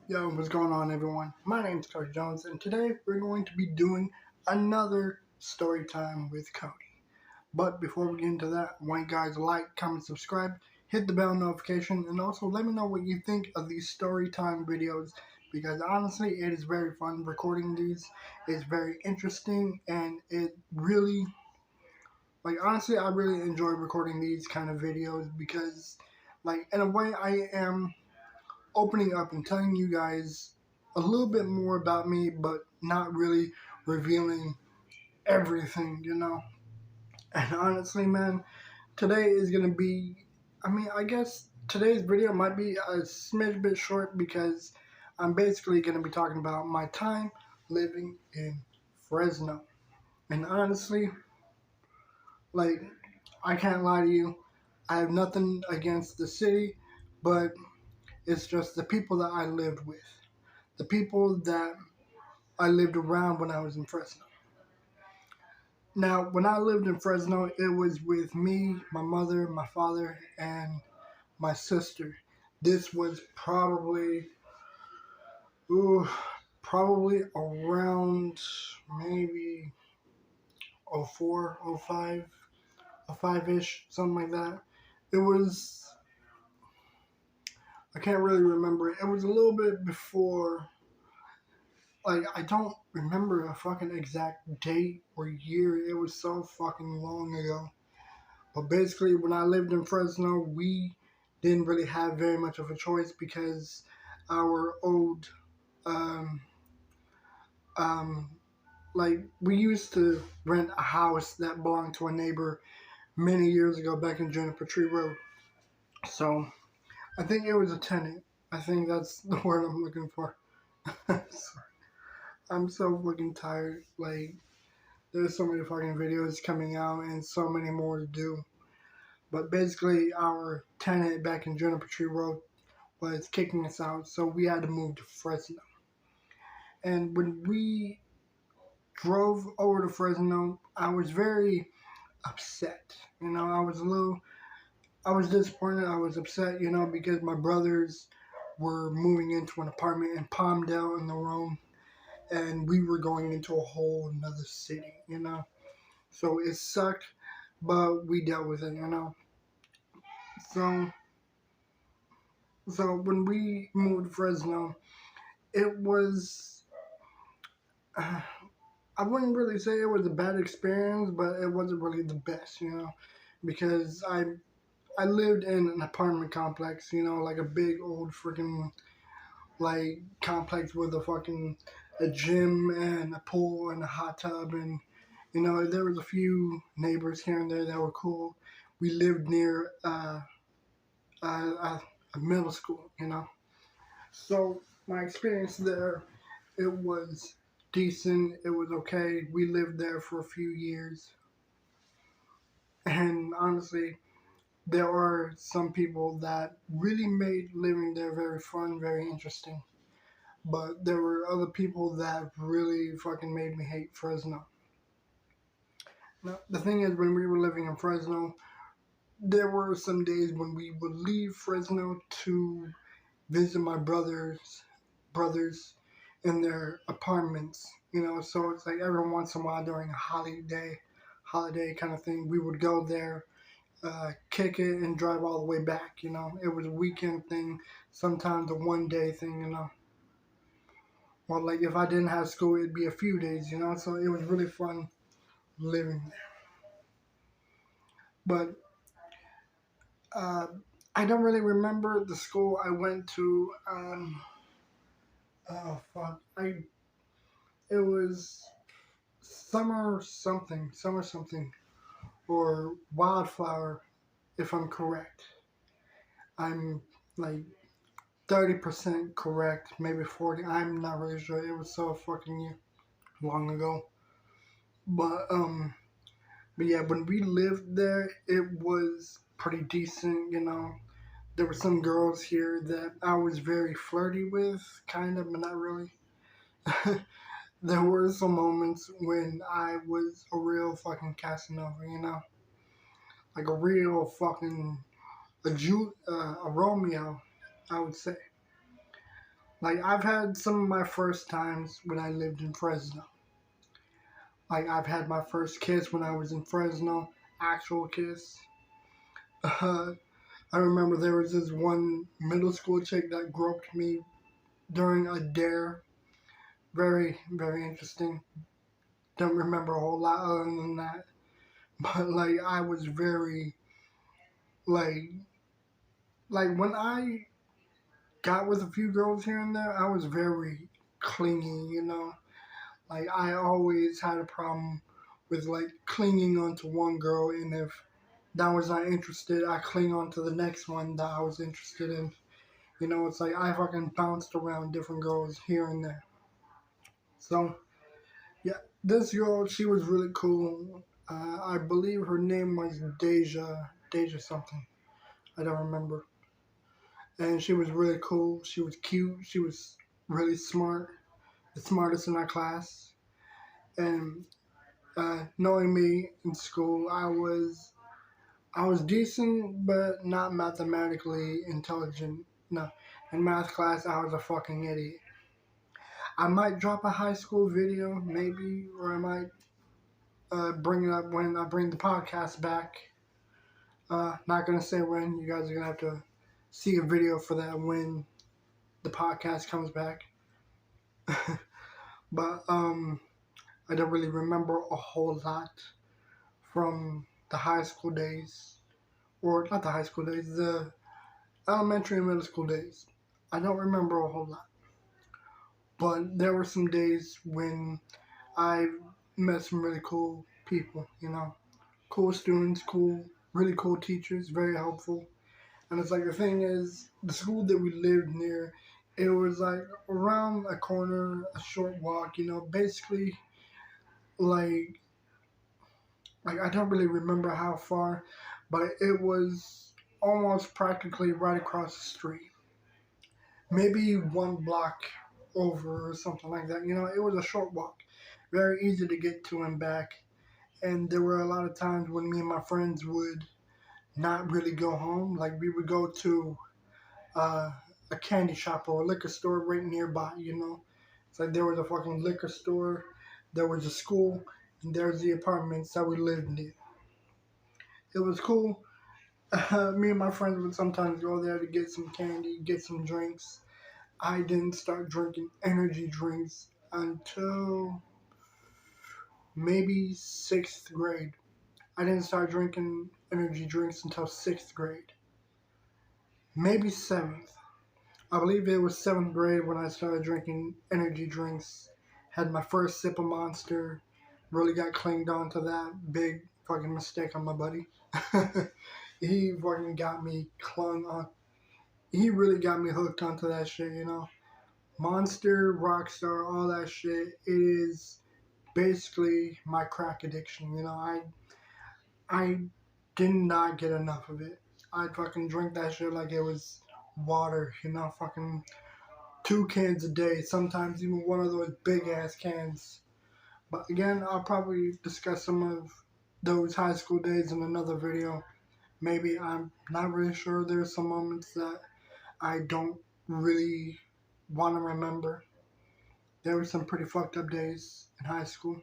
Yo, what's going on, everyone? My name is Cody Jones, and today we're going to be doing another story time with Cody. But before we get into that, I want you guys to like, comment, subscribe, hit the bell notification, and also let me know what you think of these story time videos, because honestly, it is very fun recording these. It's very interesting, and it really, honestly, I really enjoy recording these kind of videos because, in a way, I am opening up and telling you guys a little bit more about me, but not really revealing everything. And honestly, man, today is going to be, I guess today's video might be a smidge bit short because I'm basically going to be talking about my time living in Fresno. And honestly, like, I can't lie to you, I have nothing against the city, but it's just the people that I lived with. The people that I lived around when I was in Fresno. Now, when I lived in Fresno, it was with me, my mother, my father, and my sister. This was ooh, probably around maybe '04, '05, '05-ish, something like that. It was, I can't really remember it. It was a little bit before, I don't remember a fucking exact date or year. It was so fucking long ago. But basically, when I lived in Fresno, we didn't really have very much of a choice because our old, um, um, we used to rent a house that belonged to a neighbor many years ago back in Juniper Tree Road. So I think it was a tenant. I think that's the word I'm looking for. Sorry. I'm so fucking tired. There's so many fucking videos coming out and so many more to do. But basically, our tenant back in Juniper Tree Road was kicking us out, so we had to move to Fresno. And when we drove over to Fresno, I was very upset. I was disappointed. I was upset, because my brothers were moving into an apartment in Palmdale in the Rome, and we were going into a whole another city. So it sucked, but we dealt with it. So, so when we moved to Fresno, it was I wouldn't really say it was a bad experience, but it wasn't really the best, because I lived in an apartment complex, like a big old freaking complex with a gym and a pool and a hot tub, and there was a few neighbors here and there that were cool. We lived near a middle school. So my experience there, it was decent. It was okay. We lived there for a few years. And honestly, there are some people that really made living there very fun, very interesting. But there were other people that really fucking made me hate Fresno. Now, the thing is, when we were living in Fresno, there were some days when we would leave Fresno to visit my brothers in their apartments. So it's like every once in a while during a holiday kind of thing, we would go there, kick it, and drive all the way back. It was a weekend thing, sometimes a 1 day thing. Well, if I didn't have school, it'd be a few days. So it was really fun living there. But uh, I don't really remember the school I went to. Oh fuck, it was summer something, or wildflower, if I'm correct. I'm like 30% correct, maybe 40. I'm not really sure. It was so fucking long ago. But but yeah, when we lived there, it was pretty decent. There were some girls here that I was very flirty with, kind of, but not really. There were some moments when I was a real fucking Casanova, like a real fucking a Romeo, I would say. Like, I've had some of my first times when I lived in Fresno. Like, I've had my first kiss when I was in Fresno, actual kiss. Uh, I remember there was this one middle school chick that groped me during a dare. Very, very interesting. Don't remember a whole lot other than that. But, like, I was very, like, when I got with a few girls here and there, I was very clingy, you know? Like, I always had a problem with, like, clinging onto one girl, and if that was not interested, I cling on to the next one that I was interested in. You know, it's like I fucking bounced around different girls here and there. So, yeah, this girl, she was really cool. I believe her name was Deja something. I don't remember. And she was really cool. She was cute. She was really smart, the smartest in our class. And knowing me in school, I was decent, but not mathematically intelligent. No, in math class, I was a fucking idiot. I might drop a high school video, maybe, or I might bring it up when I bring the podcast back. Not gonna say when. You guys are gonna have to see a video for that when the podcast comes back. But I don't really remember a whole lot from the high school days, or not the high school days, the elementary and middle school days. I don't remember a whole lot. But there were some days when I met some really cool people, you know. Cool students, really cool teachers, very helpful. And it's like the thing is, the school that we lived near, it was like around a corner, a short walk, you know, basically like I don't really remember how far, but it was almost practically right across the street. Maybe one block over or something like that. You know, it was a short walk, very easy to get to and back. And there were a lot of times when me and my friends would not really go home. Like we would go to uh, a candy shop or a liquor store right nearby. You know, it's like there was a fucking liquor store, there was a school, and there's the apartments that we lived near. It was cool. Me and my friends would sometimes go there to get some candy, get some drinks. I didn't start drinking energy drinks until maybe sixth grade. I didn't start drinking energy drinks until sixth grade. Maybe seventh. I believe it was seventh grade when I started drinking energy drinks. Had my first sip of Monster. Really got clinged on to that. Big fucking mistake on my buddy. He fucking got me clung on. He really got me hooked onto that shit, you know. Monster, Rockstar, all that shit. It is basically my crack addiction. You know, I did not get enough of it. I'd fucking drink that shit like it was water. You know, fucking 2 cans a day. Sometimes even one of those big ass cans. But again, I'll probably discuss some of those high school days in another video. Maybe I'm not really sure. There's some moments that I don't really want to remember. There were some pretty fucked up days in high school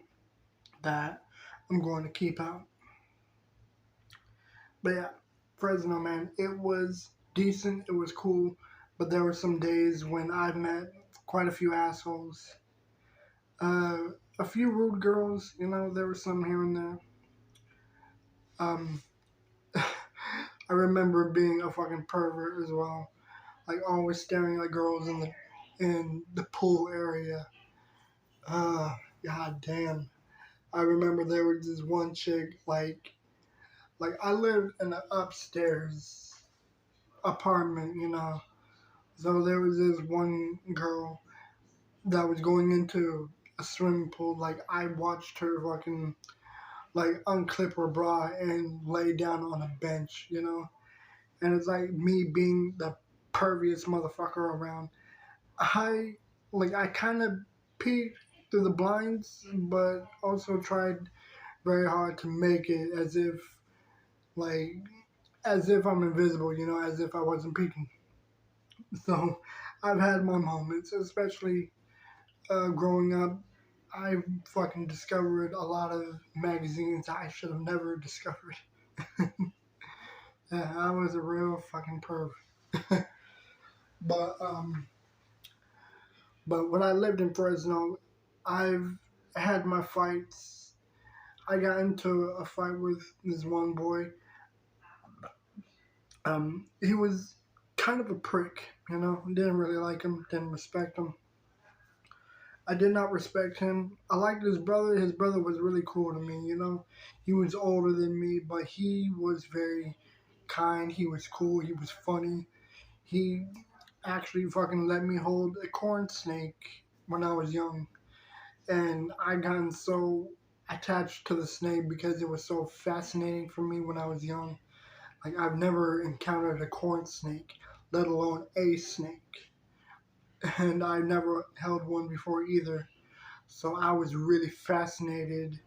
that I'm going to keep out. But yeah, Fresno, man, it was decent, it was cool, but there were some days when I met quite a few assholes. Uh, a few rude girls, you know, there were some here and there. Um, I remember being a fucking pervert as well, like always staring at girls in the pool area. God damn. I remember there was this one chick, like I lived in an upstairs apartment, you know. So there was this one girl that was going into a swimming pool. Like I watched her fucking like unclip her bra and lay down on a bench, you know. And it's like me being the pervious motherfucker around. I kind of peeked through the blinds, but also tried very hard to make it like as if I'm invisible, you know, as if I wasn't peeking. So I've had my moments, especially growing up. I fucking discovered a lot of magazines I should have never discovered. Yeah, I was a real fucking perv. but but when I lived in Fresno, I've had my fights. I got into a fight with this one boy. He was kind of a prick, you know. Didn't really like him. Didn't respect him. I did not respect him. I liked his brother. His brother was really cool to me, you know. He was older than me, but he was very kind. He was cool. He was funny. He actually fucking let me hold a corn snake when I was young. And I gotten so attached to the snake because it was so fascinating for me when I was young. Like, I've never encountered a corn snake, let alone a snake. And I never held one before either. So I was really fascinated.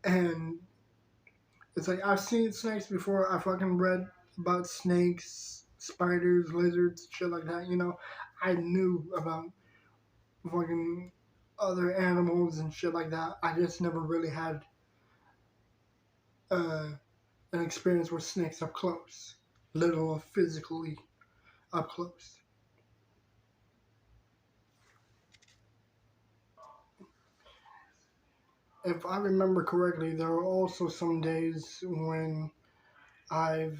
And it's like, I've seen snakes before. I fucking read about snakes, spiders, lizards, shit like that, you know. I knew about fucking other animals and shit like that. I just never really had uh, an experience with snakes up close, let alone physically up close. If I remember correctly, there were also some days when I've.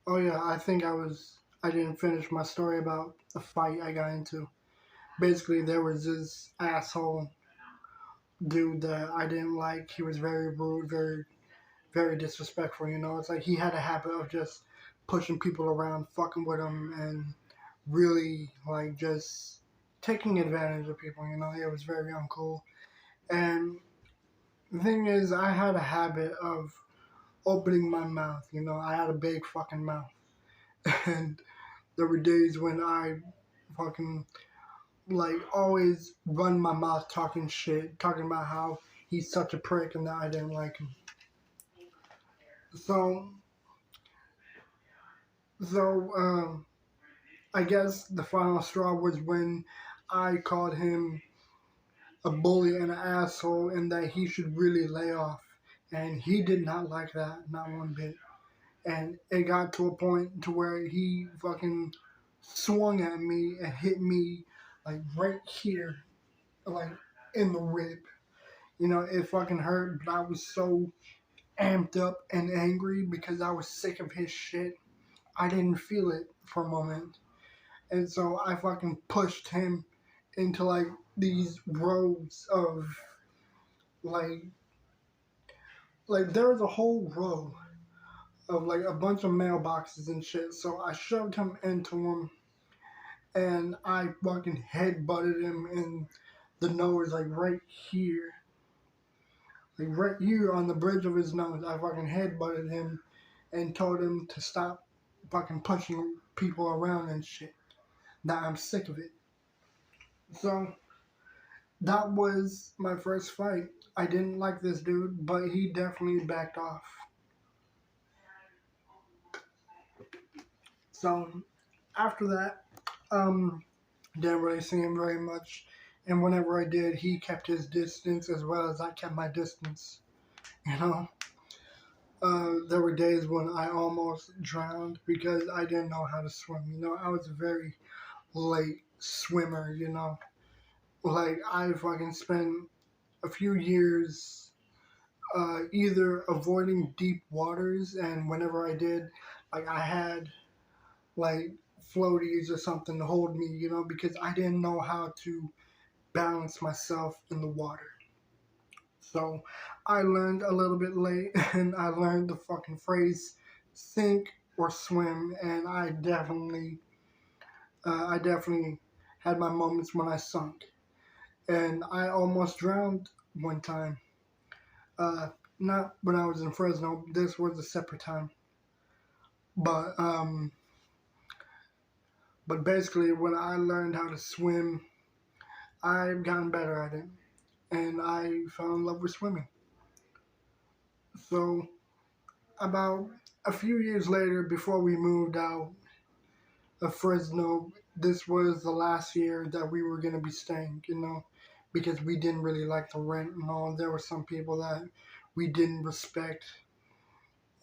Oh yeah, I think I didn't finish my story about the fight I got into. Basically, there was this asshole dude that I didn't like. He was very rude, very disrespectful. You know, it's like he had a habit of just pushing people around, fucking with them, and really like just taking advantage of people. You know, it was very uncool. And the thing is, I had a habit of opening my mouth. You know, I had a big fucking mouth, and there were days when I fucking like always run my mouth talking shit, talking about how he's such a prick and that I didn't like him. So, so I guess the final straw was when I called him a bully and an asshole and that he should really lay off. And he did not like that, not one bit. And it got to a point to where he fucking swung at me and hit me like right here, like in the rib. You know, it fucking hurt, but I was so amped up and angry because I was sick of his shit. I didn't feel it for a moment. And so I fucking pushed him into like these rows of like there was a whole row of like a bunch of mailboxes and shit. So I shoved him into them and I fucking head butted him in the nose like right here. Like right here on the bridge of his nose. I fucking head butted him and told him to stop fucking punching people around and shit. Now I'm sick of it. So that was my first fight. I didn't like this dude, but he definitely backed off. So after that, didn't really see him very much. And whenever I did, he kept his distance as well as I kept my distance. You know, there were days when I almost drowned because I didn't know how to swim. You know, I was a very late swimmer. You know, like I fucking spent a few years either avoiding deep waters, and whenever I did, like I had like floaties or something to hold me, you know, because I didn't know how to balance myself in the water. So I learned a little bit late, and I learned the fucking phrase "sink or swim," and I definitely had my moments when I sunk, and I almost drowned one time. Uh, Not when I was in Fresno. This was a separate time. But basically, when I learned how to swim, I've gotten better at it, and I fell in love with swimming. So about a few years later, before we moved out, of Fresno, this was the last year that we were going to be staying, you know, because we didn't really like the rent and all. There were some people that we didn't respect,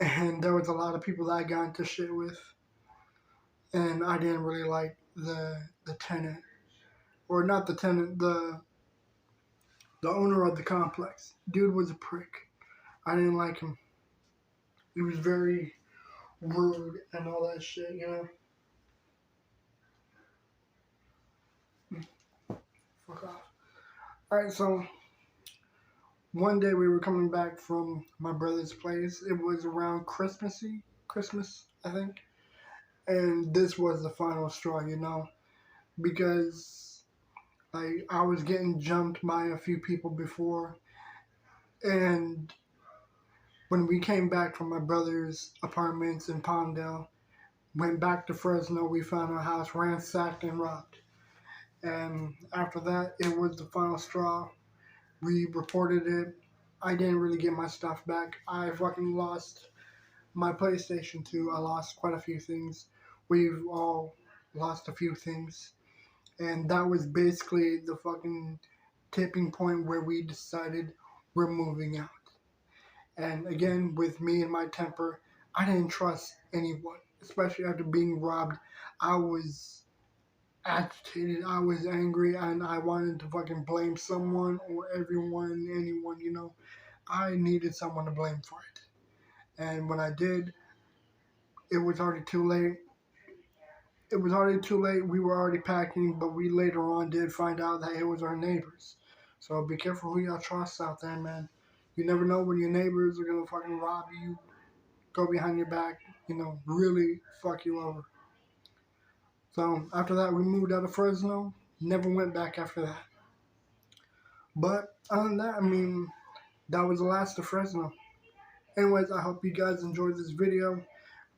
and there was a lot of people that I got into shit with, and I didn't really like the tenant, or not the tenant, the owner of the complex. Dude was a prick. I didn't like him. He was very rude and all that shit, you know. Fuck off. Alright, so one day we were coming back from my brother's place. It was around Christmas, I think. And this was the final straw, you know, because I was getting jumped by a few people before, and when we came back from my brother's apartments in Palmdale, went back to Fresno, we found our house ransacked and robbed. And after that, it was the final straw. We reported it. I didn't really get my stuff back. I fucking lost my PlayStation 2. I lost quite a few things. We've all lost a few things. And that was basically the fucking tipping point where we decided we're moving out. And again, with me and my temper, I didn't trust anyone, especially after being robbed. I was agitated, I was angry, and I wanted to fucking blame someone or everyone, anyone, you know. I needed someone to blame for it. And when I did, it was already too late. It was already too late. We were already packing, but we later on did find out that it was our neighbors. So be careful who y'all trust out there, man. You never know when your neighbors are gonna fucking rob you, go behind your back, you know, really fuck you over. So after that, we moved out of Fresno. Never went back after that. But other than that, I mean, that was the last of Fresno. Anyways, I hope you guys enjoyed this video.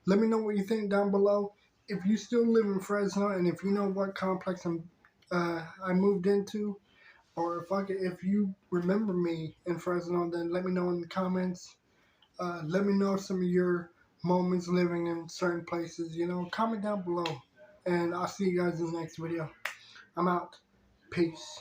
Let me know what you think down below. If you still live in Fresno and if you know what complex I moved into, or if you remember me in Fresno, then let me know in the comments. Let me know some of your moments living in certain places. You know, comment down below. And I'll see you guys in the next video. I'm out. Peace.